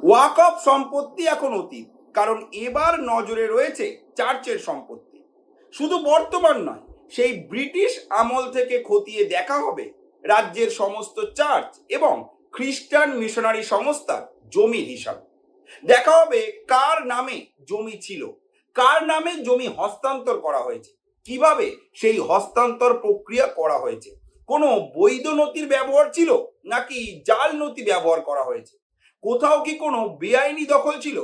ওয়াকফ সম্পত্তি এখন অতীত, কারণ এবার নজরে রয়েছে চার্চের সম্পত্তি। শুধু বর্তমান নয়, সেই ব্রিটিশ আমল থেকে খতিয়ে দেখা হবে রাজ্যের সমস্ত চার্চ এবং খ্রিস্টান মিশনারি সংস্থার জমির হিসাব। দেখা হবে কার নামে জমি ছিল, কার নামে জমি হস্তান্তর করা হয়েছে, কিভাবে সেই হস্তান্তর প্রক্রিয়া করা হয়েছে, কোনো বৈধ নথির ব্যবহার ছিল নাকি জাল নথি ব্যবহার করা হয়েছে, কোথাও কি কোনো বেআইনি দখল ছিল।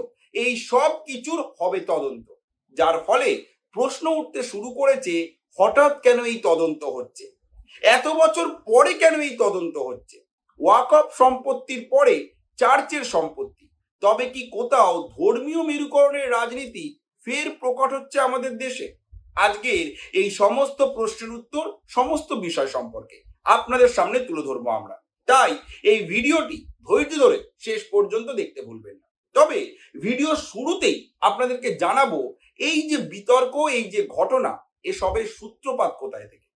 এই সব কিছুর হবে তদন্ত, যার ফলে প্রশ্ন উঠতে শুরু করেছে, হঠাৎ কেন এই তদন্ত হচ্ছে, এত বছর পরে কেন এই তদন্ত হচ্ছে। ওয়াকফ সম্পত্তির পরে চার্চের সম্পত্তি, তবে কি কোথাও ধর্মীয় মেরুকরণের রাজনীতি ফের প্রকট হচ্ছে আমাদের দেশে? আজকের এই সমস্ত প্রশ্নের উত্তর, সমস্ত বিষয় সম্পর্কে আপনাদের সামনে তুলে ধরবো আমরা। তাই এই ভিডিওটি ধৈর্য ধরে শেষ পর্যন্ত দেখতে ভুলবেন না। তবে ভিডিও শুরুতেই আপনাদেরকে জানাবো, এই যে বিতর্ক, এই যে ঘটনা, এসবের সূত্রপাত কোথায় থেকে।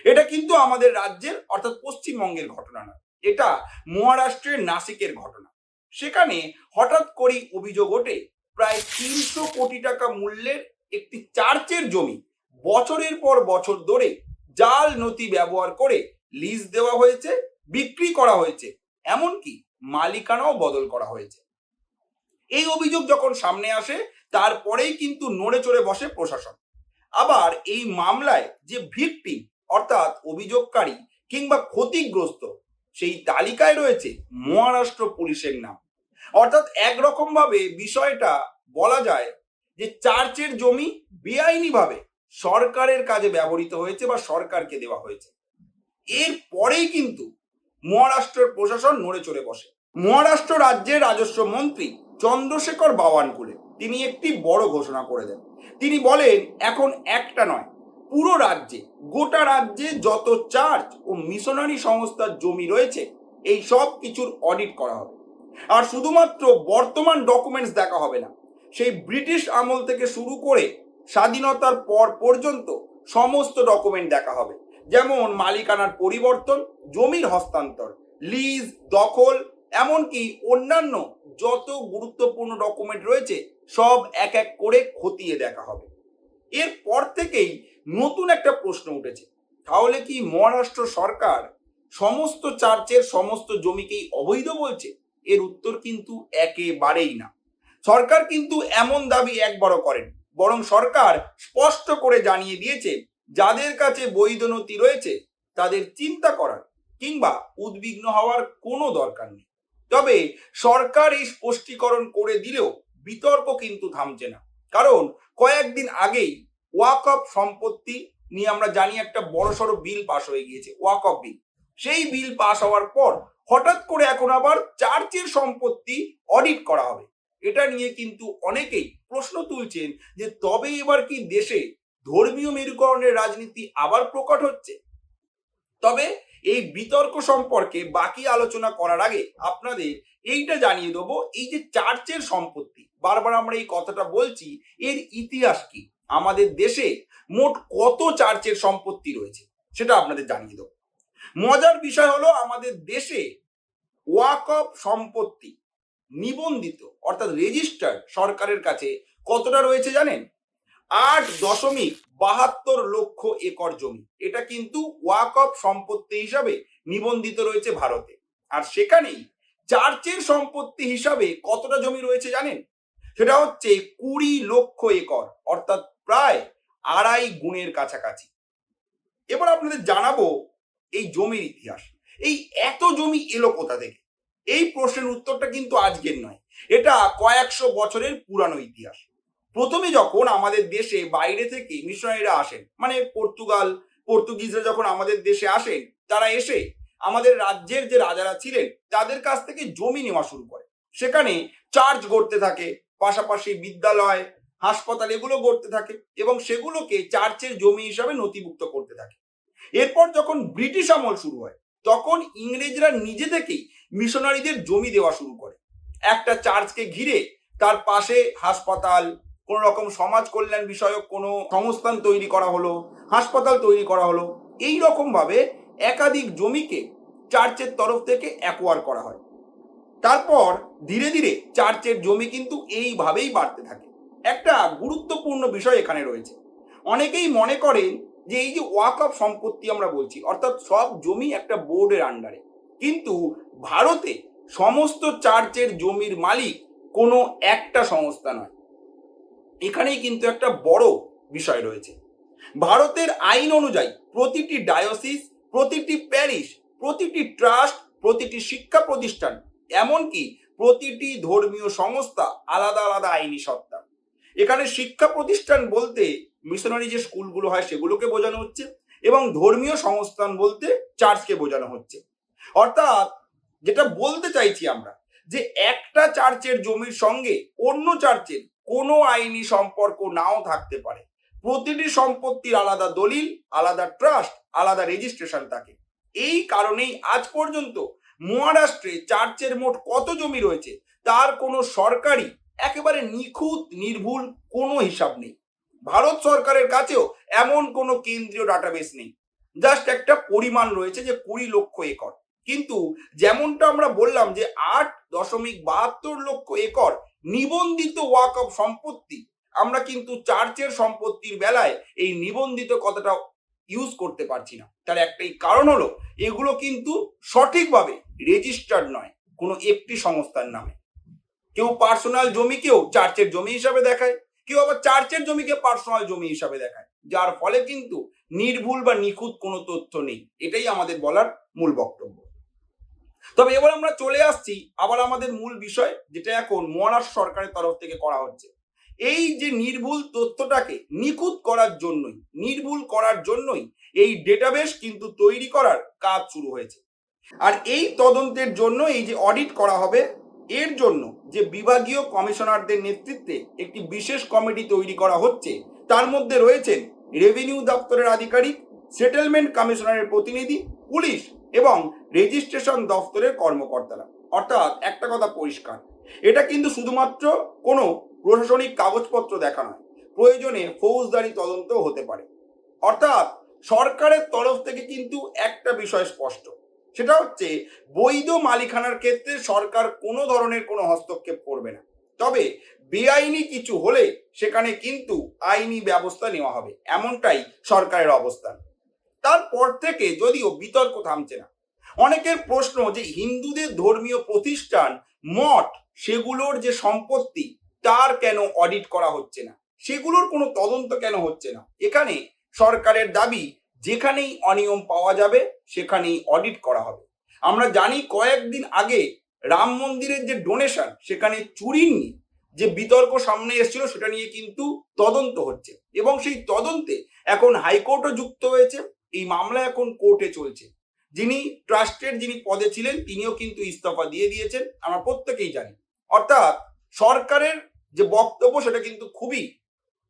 এটা কিন্তু আমাদের রাজ্যের অর্থাৎ পশ্চিমবঙ্গের ঘটনা না, এটা মহারাষ্ট্রের নাসিকের ঘটনা। সেখানে হঠাৎ করেই অভিযোগ ওঠে, প্রায় 300 কোটি টাকা মূল্যের একটি চার্চের জমি বছরের পর বছর ধরে জাল নথি ব্যবহার করে লিজ দেওয়া হয়েছে, বিক্রি করা হয়েছে, এমনকি মালিকানাও বদল করা হয়েছে। এই অভিযোগ যখন সামনে আসে, তারপরেই কিন্তু নড়ে চড়ে বসে প্রশাসন। আবার এই মামলায় যে ভিকটিম অর্থাৎ অভিযোগকারী কিংবা ক্ষতিগ্রস্ত, সেই তালিকায় রয়েছে মহারাষ্ট্র পুলিশের নাম। অর্থাৎ একরকম ভাবে বিষয়টা বলা যায় যে চার্চের জমি বেআইনিভাবে সরকারের কাজে ব্যবহৃত হয়েছে বা সরকারকে দেওয়া হয়েছে। এর পরেই কিন্তু মহারাষ্ট্রের প্রশাসন নড়ে চড়ে বসে। মহারাষ্ট্র রাজ্যের রাজস্ব মন্ত্রী চন্দ্রশেখর বাওয়ানকুলে তিনি একটি বড় ঘোষণা করে দেন। তিনি বলেন, এখন একটা নয়, পুরো রাজ্যে, গোটা রাজ্যে যত চার্চ ও মিশনারি সংস্থার জমি রয়েছে, এই সব কিছুর অডিট করা হবে। আর শুধুমাত্র বর্তমান ডকুমেন্টস দেখা হবে না, সেই ব্রিটিশ আমল থেকে শুরু করে স্বাধীনতার পর পর্যন্ত সমস্ত ডকুমেন্ট দেখা হবে। যেমন মালিকানার পরিবর্তন, জমির হস্তান্তর, লিজ, দখল, এমনকি অন্যান্য যত গুরুত্বপূর্ণ ডকুমেন্ট রয়েছে সব এক এক করে খতিয়ে দেখা হবে। এরপর থেকেই নতুন একটা প্রশ্ন উঠেছে, তাহলে কি মহারাষ্ট্র সরকার সমস্ত চার্চের সমস্ত জমিকেই অবৈধ বলছে? এর উত্তর কিন্তু একেবারেই না। সরকার কিন্তু এমন দাবি একবারও করেন, বরং সরকার স্পষ্ট করে জানিয়ে দিয়েছে, যাদের কাছে বৈধ নথি রয়েছে তাদের চিন্তা করার কিংবা উদ্বিগ্ন হওয়ার কোনো দরকার নেই। তবে সরকার এই স্পষ্টীকরণ করে দিলেও বিতর্ক কিন্তু থামছে না, কারণ কয়েকদিন আগেই ওয়াকফ সম্পত্তি নিয়ে আমরা জানি একটা বড়সড় বিল পাশ হয়ে গিয়েছে, ওয়াকফ বিল। সেই বিল পাশ হওয়ার পর হঠাৎ করে এখন আবার চার্চের সম্পত্তি অডিট করা হবে। এটা নিয়ে কিন্তু অনেকেই প্রশ্ন তুলছেন যে তবে এবার কি দেশে ধর্মীয় মেরুকরণের রাজনীতি আবার প্রকট হচ্ছে? তবে এই বিতর্ক সম্পর্কে বাকি আলোচনা করার আগে আপনাদের এইটা জানিয়ে দেবো, এই যে চার্চের সম্পত্তি, বারবার আমরা এই কথাটা বলছি, এর ইতিহাস কি, আমাদের দেশে মোট কত চার্চের সম্পত্তি রয়েছে সেটা আপনাদের জানিয়ে দেবো। মজার বিষয় হলো, আমাদের দেশে ওয়াকফ সম্পত্তি নিবন্ধিত অর্থাৎ রেজিস্টার্ড সরকারের কাছে কতটা রয়েছে জানেন? 8.72 লক্ষ একর জমি। এটা কিন্তু ওয়াকফ সম্পত্তি হিসাবে নিবন্ধিত রয়েছে ভারতে। আর সেখানেই চার্চের সম্পত্তি হিসাবে কতটা জমি রয়েছে জানেন? সেটা হচ্ছে 20 লক্ষ একর, অর্থাৎ প্রায় 2.5 গুণের কাছাকাছি। এবার আপনাদের জানাবো এই জমির ইতিহাস। এই এত জমি এলো কোথা থেকে? এই প্রশ্নের উত্তরটা কিন্তু আজকের নয়, এটা কয়েকশো বছরের পুরানো ইতিহাস। প্রথমে যখন আমাদের দেশে বাইরে থেকে মিশনারিরা আসেন, মানে পর্তুগিজরা যখন আমাদের দেশে আসেন, তারা এসে আমাদের রাজ্যের যে রাজারা ছিলেন তাদের কাছ থেকে জমি নেওয়া শুরু করে। সেখানে চার্চ গড়তে থাকে, পাশাপাশি বিদ্যালয়, হাসপাতাল এগুলো গড়তে থাকে এবং সেগুলোকে চার্চের জমি হিসাবে নথিভুক্ত করতে থাকে। এরপর যখন ব্রিটিশ আমল শুরু হয়, তখন ইংরেজরা নিজে থেকেই মিশনারিদের জমি দেওয়া শুরু করে। একটা চার্চকে ঘিরে তার পাশে হাসপাতাল, কোন রকম সমাজ কল্যাণ বিষয়ক কোনো সংস্থান তৈরি করা হলো, হাসপাতাল তৈরি করা হলো। এই রকম ভাবে একাধিক জমিকে চার্চের তরফ থেকে অ্যাকোয়ার করা হয়। তারপর ধীরে ধীরে চার্চের জমি কিন্তু এইভাবেই বাড়তে থাকে। একটা গুরুত্বপূর্ণ বিষয় এখানে রয়েছে। অনেকেই মনে করেন যে এই যে ওয়াকফ সম্পত্তি আমরা বলছি, অর্থাৎ সব জমি একটা বোর্ডের আন্ডারে, কিন্তু ভারতে সমস্ত চার্চের জমির মালিক কোনো একটা সংস্থা নয়। এখানেই কিন্তু একটা বড় বিষয় রয়েছে। ভারতের আইন অনুযায়ী প্রতিটি ডায়োসিস, প্রতিটি প্যারিশ, প্রতিটি ট্রাস্ট, প্রতিটি শিক্ষা প্রতিষ্ঠান, এমনকি প্রতিটি ধর্মীয় সংস্থা আলাদা আলাদা আইনি সত্তা। এখানে শিক্ষা প্রতিষ্ঠান বলতে মিশনারি যে স্কুলগুলো হয় সেগুলোকে বোঝানো হচ্ছে, এবং ধর্মীয় সংস্থান বলতে চার্চকে বোঝানো হচ্ছে। অর্থাৎ যেটা বলতে চাইছি আমরা, যে একটা চার্চের জমির সঙ্গে অন্য চার্চের কোনো আইনি সম্পর্ক নাও থাকতে পারে। প্রতিটি সম্পত্তির আলাদা দলিল, আলাদা ট্রাস্ট, আলাদা রেজিস্ট্রেশন থাকে। এই কারণেই আজ পর্যন্ত মহারাষ্ট্রে চার্চের মোট কত জমি রয়েছে তার কোনো সরকারি একেবারে নিখুঁত নির্ভুল কোনো হিসাব নেই। ভারত সরকারের কাছেও এমন কোনো কেন্দ্রীয় ডাটাবেস নেই। জাস্ট একটা পরিমাণ রয়েছে যে 20 লক্ষ একর। কিন্তু যেমনটা আমরা বললাম যে 8.72 লক্ষ একর নিবন্ধিত ওয়াকফ সম্পত্তি, আমরা কিন্তু চার্চের সম্পত্তির বেলায় এই নিবন্ধিত কথাটা ইউজ করতে পারছি না। তার একটাই কারণ হলো এগুলো কিন্তু সঠিকভাবে রেজিস্টার্ড নয় কোনো একটি সংস্থার নামে। কেউ পার্সোনাল জমিকেও চার্চের জমি হিসাবে দেখায়, কেউ আবার চার্চের জমিকে পার্সোনাল জমি হিসাবে দেখায়, যার ফলে কিন্তু নির্ভুল বা নিখুঁত কোনো তথ্য নেই। এটাই আমাদের বলার মূল বক্তব্য। তবে এবার আমরা চলে আসছি আবার আমাদের মূল বিষয়, যেটা এখন মহারাষ্ট্র সরকারের তরফ থেকে করা হচ্ছে। এই যে নির্ভুল তথ্যটাকে নিখুঁত করার জন্যই, নির্ভুল করার জন্যই এই ডেটাবেস কিন্তু তৈরি করার কাজ শুরু হয়েছে। আর এই তদন্তের জন্য এই যে অডিট করা হবে, এর জন্য যে বিভাগীয় কমিশনারদের নেতৃত্বে একটি বিশেষ কমিটি তৈরি করা হচ্ছে, তার মধ্যে রয়েছেন রেভিনিউ দপ্তরের আধিকারিক, সেটেলমেন্ট কমিশনারের প্রতিনিধি, পুলিশ এবং রেজিস্ট্রেশন দপ্তরের কর্মকর্তারা। অর্থাৎ একটা কথা পরিষ্কার, এটা কিন্তু শুধুমাত্র কোনো প্রশাসনিক কাগজপত্র দেখা নয়, প্রয়োজনে ফৌজদারি তদন্তও হতে পারে। অর্থাৎ সরকারের তরফ থেকে কিন্তু একটা বিষয় স্পষ্ট, সেটা হচ্ছে বৈধ মালিকানার ক্ষেত্রে সরকার কোনো ধরনের কোনো হস্তক্ষেপ করবে না। তবে বেআইনি কিছু হলে সেখানে কিন্তু আইনি ব্যবস্থা নেওয়া হবে, এমনটাই সরকারের অবস্থান। তারপর থেকে যদিও বিতর্ক থামছে না। অনেকের প্রশ্ন যে হিন্দুদের ধর্মীয় প্রতিষ্ঠান, মঠ, সেগুলোর যে সম্পত্তি তার কেন অডিট করা হচ্ছে না, সেগুলোর কোনো তদন্ত কেন হচ্ছে না। এখানে সরকারের দাবি, যেখানেই অনিয়ম পাওয়া যাবে সেখানেই অডিট করা হবে। আমরা জানি কয়েকদিন আগে রাম মন্দিরের যে ডোনেশন, সেখানে চুরি নিয়ে যে বিতর্ক সামনে এসেছিল, সেটা নিয়ে কিন্তু তদন্ত হচ্ছে, এবং সেই তদন্তে এখন হাইকোর্টও যুক্ত হয়েছে। এই মামলা এখন কোর্টে চলছে। যিনি ট্রাস্টের যিনি পদে ছিলেন তিনিও কিন্তু ইস্তফা দিয়ে দিয়েছেন, আমরা প্রত্যেকেই জানি। অর্থাৎ সরকারের যে বক্তব্য সেটা কিন্তু খুবই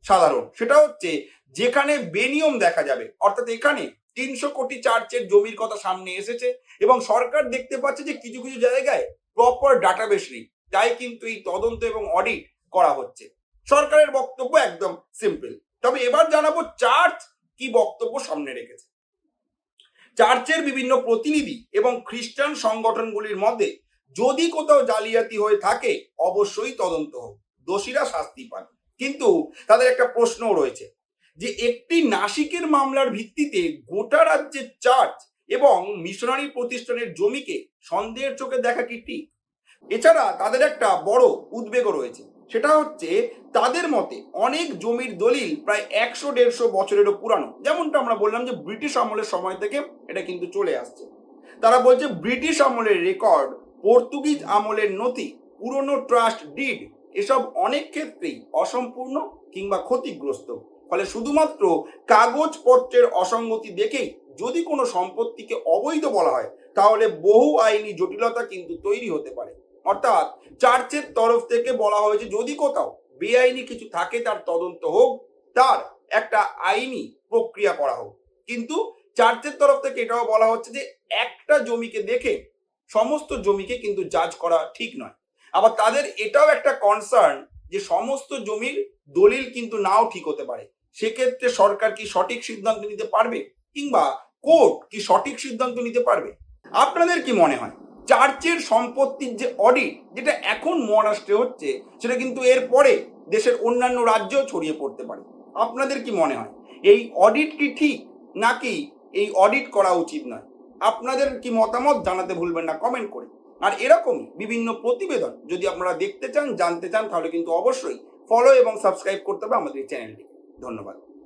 সাধারণ, সেটা হচ্ছে যেখানে বেনিয়ম দেখা যাবে, অর্থাৎ এখানে 300 কোটি চার্চের জমির কথা সামনে এসেছে এবং সরকার দেখতে পাচ্ছে যে কিছু কিছু জায়গায় প্রপার ডাটাবেস নেই, তাই কিন্তু এই তদন্ত এবং অডিট করা হচ্ছে। সরকারের বক্তব্য একদম সিম্পল। তবে এবার জানাবো চার্চ কি বক্তব্য সামনে রেখেছে। চার্চের বিভিন্ন প্রতিনিধি এবং খ্রিস্টান সংগঠনগুলির মধ্যে যদি কোথাও জালিয়াতি হয়ে থাকে অবশ্যই তদন্ত হোক, দোষীরা শাস্তি পান। কিন্তু তাদের একটা প্রশ্নও রয়েছে যে একটি নাসিকের মামলার ভিত্তিতে গোটা রাজ্যের চার্চ এবং মিশনারি প্রতিষ্ঠানের জমিকে সন্দেহের চোখে দেখা কি ঠিক? এছাড়া তাদের একটা বড় উদ্বেগও রয়েছে, সেটা হচ্ছে তাদের মতে অনেক জমির দলিল প্রায় 100-150 বছরেরও পুরানো। যেমনটা আমরা বললাম যে ব্রিটিশ আমলের সময় থেকে এটা কিন্তু চলে আসছে। তারা বলছে ব্রিটিশ আমলের রেকর্ড, পর্তুগিজ আমলের নথি, পুরনো ট্রাস্ট ডিড, এসব অনেক ক্ষেত্রেই অসম্পূর্ণ কিংবা ক্ষতিগ্রস্ত। ফলে শুধুমাত্র কাগজপত্রের অসঙ্গতি দেখেই যদি কোনো সম্পত্তিকে অবৈধ বলা হয়, তাহলে বহু আইনি জটিলতা কিন্তু তৈরি হতে পারে। অর্থাৎ চার্চের তরফ থেকে বলা হয়েছে যদি কোথাও বেআইনি কিছু থাকে তার তদন্ত হোক, তার একটা আইনি প্রক্রিয়া করা হোক। কিন্তু চার্চের তরফ থেকে এটাও বলা হচ্ছে যে একটা জমিকে দেখে সমস্ত জমিকে কিন্তু জাজ করা ঠিক নয়। আবার তাদের এটাও একটা কনসার্ন যে সমস্ত জমির দলিল কিন্তু নাও ঠিক হতে পারে। সেক্ষেত্রে সরকার কি সঠিক সিদ্ধান্ত নিতে পারবে, কিংবা কোর্ট কি সঠিক সিদ্ধান্ত নিতে পারবে? আপনাদের কি মনে হয় চার্চের সম্পত্তির যে অডিট, যেটা এখন মহারাষ্ট্রে হচ্ছে, সেটা কিন্তু এরপরে দেশের অন্যান্য রাজ্যেও ছড়িয়ে পড়তে পারে। আপনাদের কি মনে হয়, এই অডিট কি ঠিক, নাকি এই অডিট করা উচিত নয়? আপনাদের কি মতামত জানাতে ভুলবেন না কমেন্ট করে। আর এরকমই বিভিন্ন প্রতিবেদন যদি আপনারা দেখতে চান, জানতে চান, তাহলে কিন্তু অবশ্যই ফলো এবং সাবস্ক্রাইব করতে হবে আমাদের এই চ্যানেলটি। ধন্যবাদ।